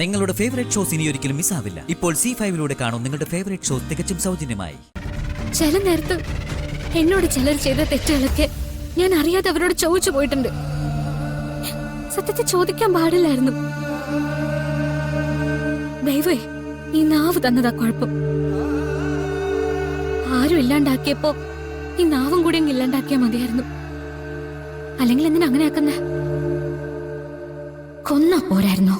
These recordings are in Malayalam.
നിങ്ങളുടെ ഫേവറേറ്റ് ഷോസ് ഇനി ഒരിക്കലും മിസ്സാവില്ല. ഇപ്പോൾ C5-ലൂടെ കാണും നിങ്ങളുടെ ഫേവറേറ്റ് ഷോസ് തികച്ചും സൗജന്യമായി. ചില നേരത്ത് എന്നോട് ചിലർ ചെയ്ത തെറ്റുകളൊക്കെ ഞാൻ അറിയാതെ അവരോട് ചോദിച്ചു പോയിട്ടുണ്ട്. സത്യത്തെ ചോദിക്കാൻ പാടില്ലായിരുന്നു. ദൈവേ, ഈ നാവ് തന്നതാ കുഴപ്പം. ആരും ഇല്ലാണ്ടാക്കിയപ്പോ ഈ നാവും കൂടി അങ്ങ് ഇല്ലാണ്ടാക്കിയാ മതിയായിരുന്നു. അല്ലെങ്കിൽ എന്തിനാ അങ്ങനെ ആക്കുന്നേ? കൊന്നാ പോരായിരുന്നോ?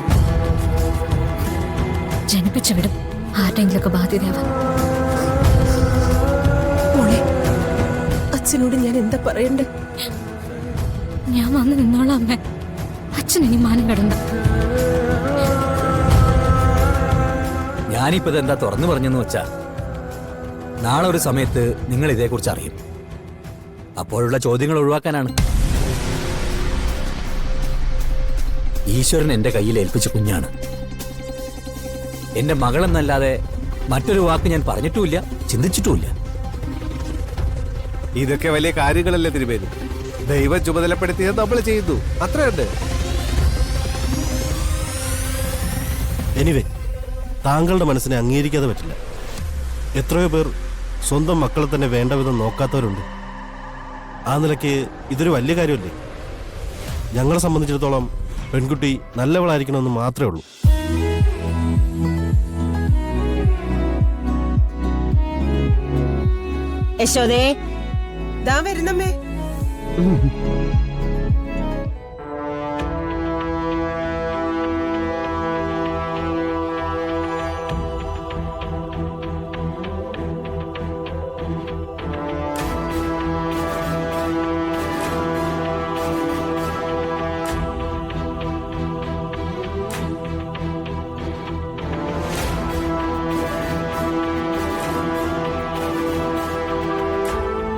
ജനിപ്പിച്ചു വിടും ആരുടെങ്കിലൊക്കെ ബാധ്യതയാവാൻ. അച്ഛനോട് ഞാൻ എന്താ പറയണ്ടേ? ഞാൻ വന്ന് നിന്നോളാം അമ്മ. അച്ഛൻ ഇനി മാനം കടണ്ട. ഞാനിപ്പോ എന്താ തുറന്നു പറഞ്ഞെന്ന് വെച്ചാ, നാളെ ഒരു സമയത്ത് നിങ്ങൾ ഇതേക്കുറിച്ച് അറിയും. അപ്പോഴുള്ള ചോദ്യങ്ങൾ ഒഴിവാക്കാനാണ്. ഈശ്വരൻ എന്റെ കയ്യിൽ ഏൽപ്പിച്ച കുഞ്ഞാണ്. എന്റെ മകളെന്നല്ലാതെ മറ്റൊരു വാക്ക് ഞാൻ പറഞ്ഞിട്ടുമില്ല, ചിന്തിച്ചിട്ടുമില്ല. ഇതൊക്കെ വലിയ കാര്യങ്ങളല്ലേ തിരുമേനി? ദൈവം ചുമതലപ്പെടുത്തിയത് നമ്മൾ ചെയ്യുന്നു, അത്രയുണ്ട്. എനിവേ, താങ്കളുടെ മനസ്സിനെ അംഗീകരിക്കാതെ പറ്റില്ല. എത്രയോ പേർ സ്വന്തം മക്കളെ തന്നെ വേണ്ട വിധം നോക്കാത്തവരുണ്ട്. ആ നിലയ്ക്ക് ഇതൊരു വലിയ കാര്യമല്ലേ? ഞങ്ങളെ സംബന്ധിച്ചിടത്തോളം പെൺകുട്ടി നല്ലവളായിരിക്കണമെന്ന് മാത്രമേ ഉള്ളൂ. യശോദേ, ദാ വരുന്നമ്മേ.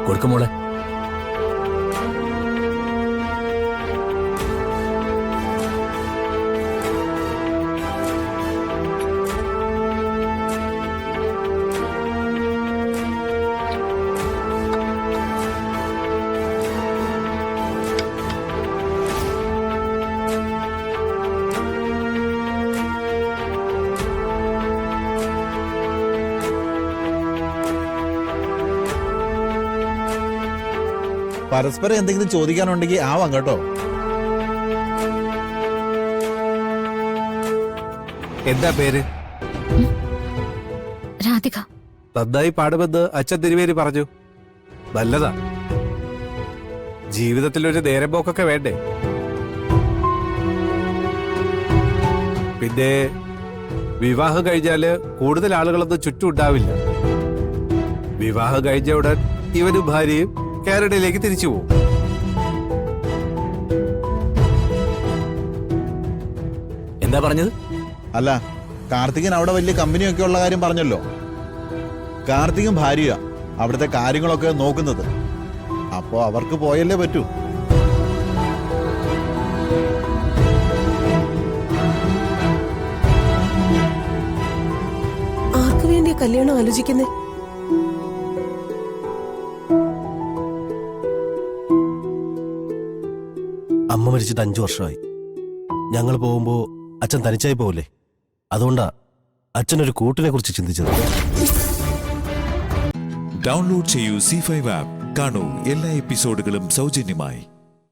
കൊടുക്കുമോളെ. പരസ്പരം എന്തെങ്കിലും ചോദിക്കാനുണ്ടെങ്കിൽ ആവാം കേട്ടോ. എന്താ പേര്? രാധിക. നന്നായി പാടുമെന്ന് അച്ഛൻ തിരുമേനി പറഞ്ഞു. നല്ലതാ. ജീവിതത്തിൽ ഒരു നേരം പോക്കൊക്കെ വേണ്ടേ? പിന്നെ വിവാഹം കഴിഞ്ഞാല് കൂടുതൽ ആളുകളൊന്നും ചുറ്റും ഉണ്ടാവില്ല. വിവാഹം കഴിഞ്ഞ ഉടൻ ഇവനും ഭാര്യയും കാനഡയിലേക്ക് തിരിച്ചു പോകും. എന്താ പറഞ്ഞത്? അല്ല, കാർത്തികൻ അവിടെ വലിയ കമ്പനിയൊക്കെ ഉള്ള കാര്യം പറഞ്ഞല്ലോ. കാർത്തികൻ ഭാര്യയാ അവിടുത്തെ കാര്യങ്ങളൊക്കെ നോക്കുന്നത്. അപ്പോ അവർക്ക് പോയല്ലേ പറ്റൂ. ആർക്കു വേണ്ടിയാ കല്യാണം ആലോചിക്കുന്നേ? അമ്മ മരിച്ചിട്ട് 5 വർഷമായി. ഞങ്ങൾ പോകുമ്പോൾ അച്ഛൻ തനിച്ചായി പോവില്ലേ? അതുകൊണ്ടാ അച്ഛനൊരു കൂട്ടിനെ കുറിച്ച് ചിന്തിച്ചത്. ഡൗൺലോഡ് ചെയ്യൂ C5 ആപ്പ്. കാണൂ എല്ലാ എപ്പിസോഡുകളും സൗജന്യമായി.